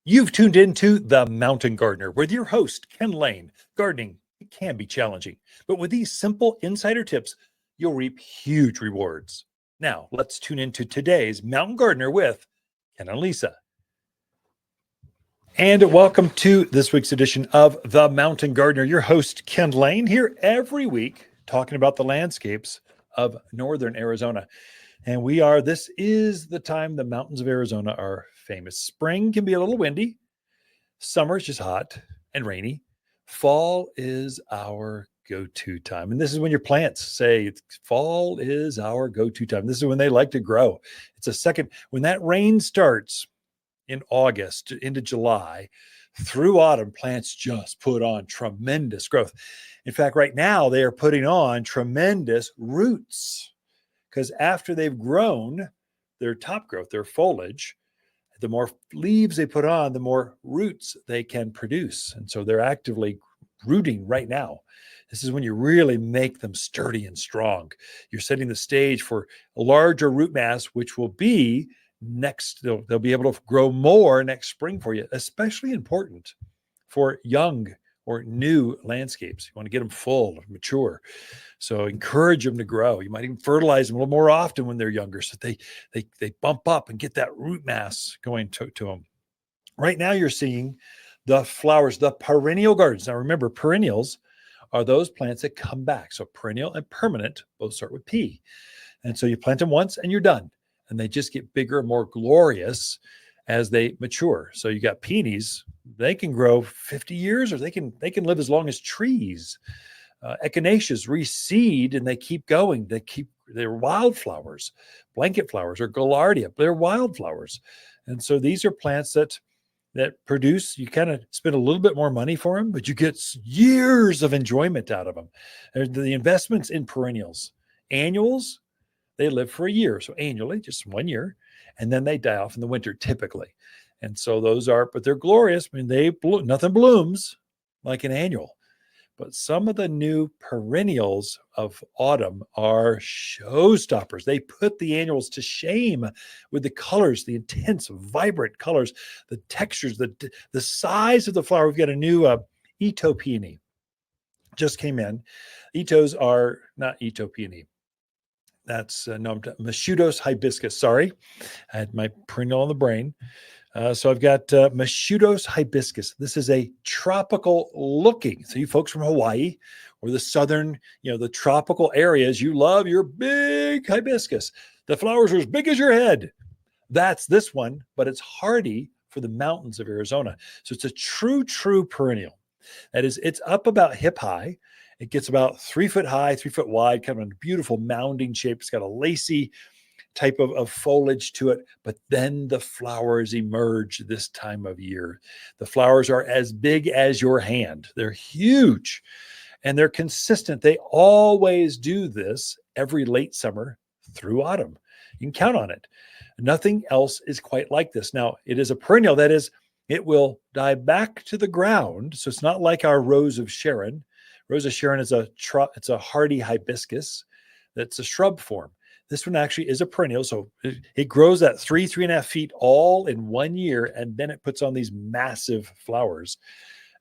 You've tuned into The Mountain Gardener with your host, Ken Lain. Gardening, it can be challenging, but with these simple insider tips, you'll reap huge rewards. Now, let's tune into today's Mountain Gardener with Ken and Lisa. And welcome to this week's edition of The Mountain Gardener. Your host, Ken Lain, here every week talking about the landscapes of northern Arizona. And this is the time the mountains of Arizona are famous. Spring can be a little windy. Summer is just hot and rainy. Fall is our go-to time. And this is when your plants say fall is our go-to time. This is when they like to grow. When that rain starts in August into July through autumn, plants just put on tremendous growth. In fact, right now they are putting on tremendous roots because after they've grown their top growth, their foliage, the more leaves they put on, the more roots they can produce. And so they're actively rooting right now. This is when you really make them sturdy and strong. You're setting the stage for a larger root mass, which will be next. They'll be able to grow more next spring for you, especially important for young or new landscapes. You want to get them full, mature. So encourage them to grow. You might even fertilize them a little more often when they're younger so they bump up and get that root mass going to them. Right now you're seeing the flowers, the perennial gardens. Now remember, perennials are those plants that come back. So perennial and permanent both start with P. And so you plant them once and you're done. And they just get bigger, more glorious as they mature. So you got peonies, they can grow 50 years or they can live as long as trees. Echinaceas reseed and they keep going. They're wildflowers, blanket flowers or gaillardia. They're wildflowers. And so these are plants that produce, you kind of spend a little bit more money for them, but you get years of enjoyment out of them. The investments in perennials, annuals, they live for a year. So annually, just 1 year, and then they die off in the winter typically. And so but they're glorious. I mean, nothing blooms like an annual. But some of the new perennials of autumn are showstoppers. They put the annuals to shame with the colors, the intense, vibrant colors, the textures, the size of the flower. We've got a new Ito peony just came in. Itos are not Ito peony. That's Mashudos hibiscus. Sorry, I had my perennial on the brain. So I've got Mashudos hibiscus. This is a tropical looking. So you folks from Hawaii or the southern, the tropical areas, you love your big hibiscus. The flowers are as big as your head. That's this one, but it's hardy for the mountains of Arizona. So it's a true perennial. That is, it's up about hip high. It gets about 3 foot high, 3 foot wide, kind of a beautiful mounding shape. It's got a lacy type of foliage to it, but then the flowers emerge this time of year. The flowers are as big as your hand. They're huge and they're consistent. They always do this every late summer through autumn. You can count on it. Nothing else is quite like this. Now, it is a perennial. That is, it will die back to the ground. So it's not like our Rose of Sharon. Rose of Sharon is it's a hardy hibiscus that's a shrub form. This one actually is a perennial. So it grows at 3.5 feet all in 1 year. And then it puts on these massive flowers.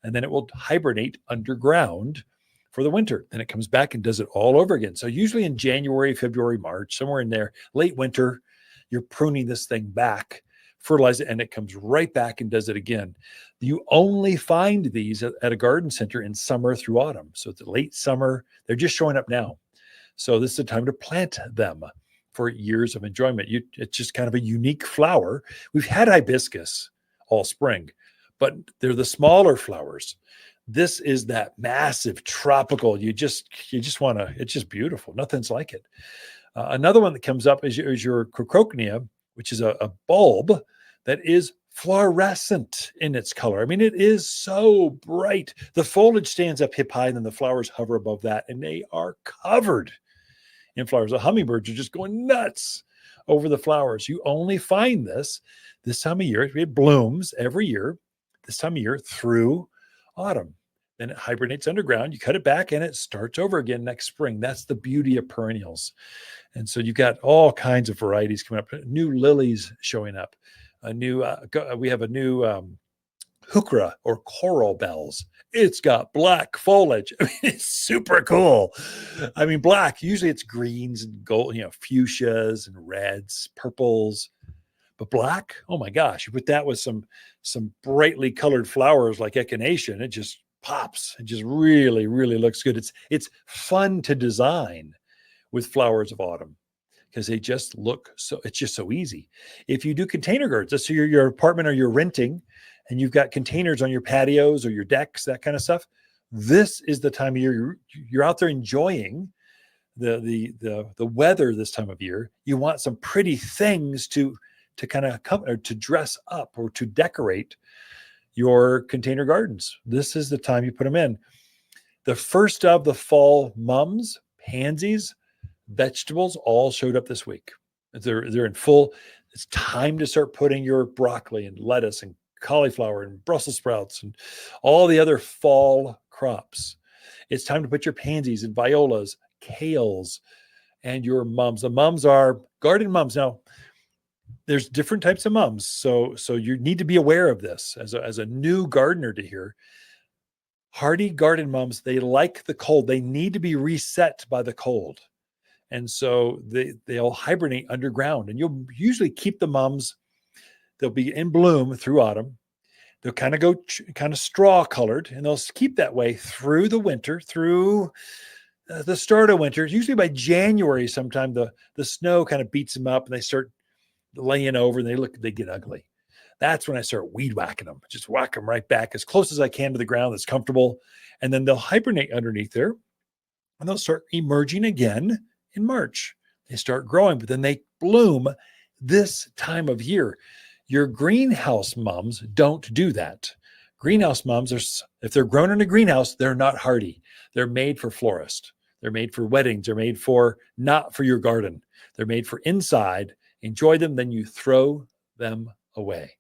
And then it will hibernate underground for the winter. Then it comes back and does it all over again. So usually in January, February, March, somewhere in there, late winter, you're pruning this thing back, fertilize it, and it comes right back and does it again. You only find these at a garden center in summer through autumn. So it's late summer. They're just showing up now. So this is the time to plant them for years of enjoyment. It's just kind of a unique flower. We've had hibiscus all spring, but they're the smaller flowers. This is that massive tropical. You just want to, it's just beautiful. Nothing's like it. Another one that comes up is your Crocrochnia, which is a bulb that is fluorescent in its color. I mean, it is so bright. The foliage stands up hip high and then the flowers hover above that and they are covered in flowers. The hummingbirds are just going nuts over the flowers. You only find this time of year. It blooms every year, this time of year through autumn. Then it hibernates underground. You cut it back and it starts over again next spring. That's the beauty of perennials. And so you've got all kinds of varieties coming up. New lilies showing up. We have a new heuchera or coral bells. It's got black foliage. I mean, it's super cool. I mean, black, usually it's greens and gold, fuchsias and reds, purples, but black, oh my gosh, you put that with some brightly colored flowers like echinacea, and it just pops. It just really, really looks good. It's fun to design with flowers of autumn because they just look so, it's just so easy. If you do container gardens, let's say your apartment or you're renting and you've got containers on your patios or your decks, that kind of stuff, this is the time of year you're out there enjoying the weather this time of year. You want some pretty things to kind of come or to dress up or to decorate your container gardens. This is the time you put them in. The first of the fall mums, pansies, vegetables all showed up this week. They're in full. It's time to start putting your broccoli and lettuce and cauliflower and Brussels sprouts and all the other fall crops. It's time to put your pansies and violas, kales, and your mums. The mums are garden mums. Now, there's different types of mums. So you need to be aware of this as a new gardener to hear. Hardy garden mums, they like the cold. They need to be reset by the cold. And so they'll hibernate underground, and you'll usually keep the mums. They'll be in bloom through autumn. They'll kind of go kind of straw colored, and they'll keep that way through the winter, through the start of winter. Usually by January, sometime the snow kind of beats them up and they start laying over and they get ugly. That's when I start weed whacking them, just whack them right back as close as I can to the ground that's comfortable. And then they'll hibernate underneath there and they'll start emerging again in March. They start growing, but then they bloom this time of year. Your greenhouse mums don't do that. Greenhouse mums, if they're grown in a greenhouse, they're not hardy. They're made for florists. They're made for weddings. They're made for not for your garden. They're made for inside. Enjoy them, then you throw them away.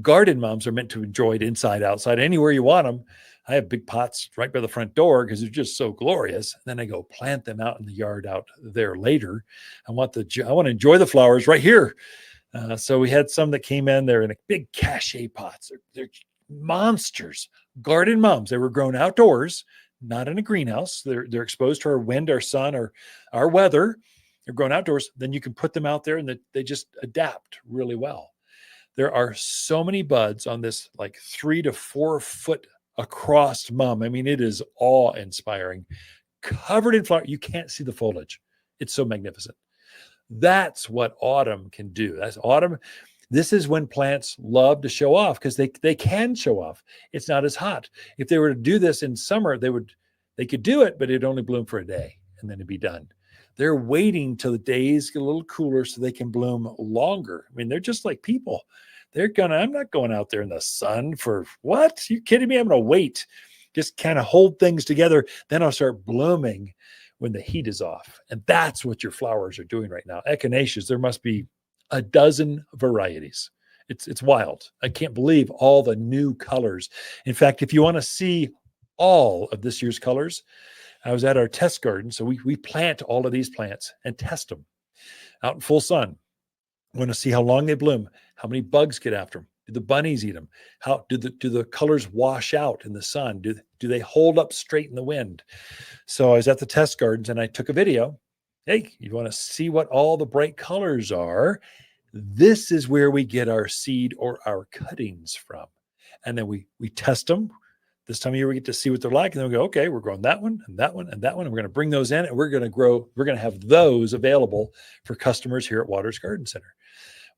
Garden mums are meant to enjoy it inside, outside, anywhere you want them. I have big pots right by the front door because they're just so glorious. And then I go plant them out in the yard out there later. I want to enjoy the flowers right here. So we had some that came in. They're in a big cachet pots. They're monsters. Garden mums. They were grown outdoors, not in a greenhouse. They're exposed to our wind, our sun, or our weather. They're grown outdoors. Then you can put them out there and they just adapt really well. There are so many buds on this like 3 to 4 foot across mum. I mean, it is awe-inspiring, covered in flower. You can't see the foliage. It's so magnificent. That's what autumn can do. That's autumn. This is when plants love to show off because they can show off. It's not as hot. If they were to do this in summer, they could do it, but it'd only bloom for a day and then it'd be done. They're waiting till the days get a little cooler so they can bloom longer. I mean, they're just like people. I'm not going out there in the sun for what? Are you kidding me? I'm going to wait. Just kind of hold things together. Then I'll start blooming when the heat is off. And that's what your flowers are doing right now. Echinaceas, there must be a dozen varieties. It's wild. I can't believe all the new colors. In fact, if you want to see all of this year's colors, I was at our test garden. So we plant all of these plants and test them out in full sun. I want to see how long they bloom, how many bugs get after them. Do the bunnies eat them? How do the colors wash out in the sun? Do they hold up straight in the wind? So I was at the test gardens and I took a video. Hey, you want to see what all the bright colors are? This is where we get our seed or our cuttings from. And then we test them. This time of year, we get to see what they're like. And then we go, okay, we're growing that one and that one and that one. And we're going to bring those in and we're going to have those available for customers here at Waters Garden Center.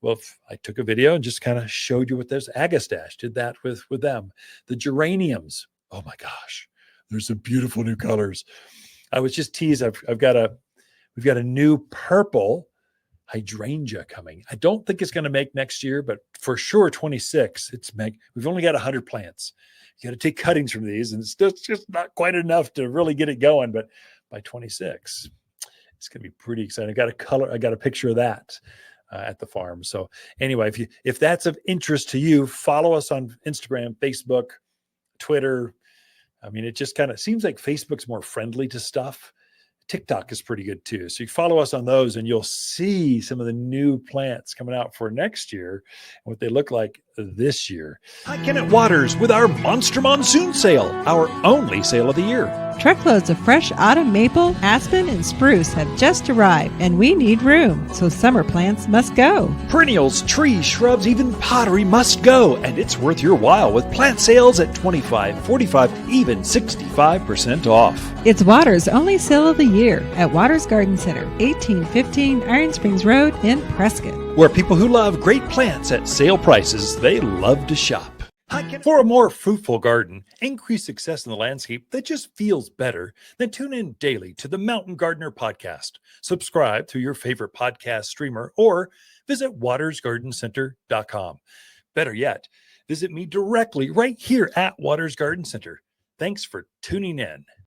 Well, I took a video and just kind of showed you what there's. Agastache did that with them. The geraniums. Oh my gosh, there's some beautiful new colors. I was just teased. We've got a new purple hydrangea coming. I don't think it's going to make next year, but for sure 26. We've only got 100 plants. You got to take cuttings from these, and it's just not quite enough to really get it going. But by 26, it's going to be pretty exciting. I got a picture of that at the farm. So anyway, if that's of interest to you, follow us on Instagram, Facebook, Twitter. I mean, it just kind of seems like Facebook's more friendly to stuff. TikTok is pretty good too. So you follow us on those and you'll see some of the new plants coming out for next year and what they look like. this year. Hi, Kenneth Waters with our Monster Monsoon Sale, our only sale of the year. Truckloads of fresh autumn maple, aspen, and spruce have just arrived, and we need room, so summer plants must go. Perennials, trees, shrubs, even pottery must go, and it's worth your while with plant sales at 25, 45, even 65% off. It's Waters' only sale of the year at Waters Garden Center, 1815 Iron Springs Road in Prescott. Where people who love great plants at sale prices, they love to shop. For a more fruitful garden, increased success in the landscape that just feels better, then tune in daily to the Mountain Gardener podcast. Subscribe through your favorite podcast streamer or visit watersgardencenter.com. Better yet, visit me directly right here at Waters Garden Center. Thanks for tuning in.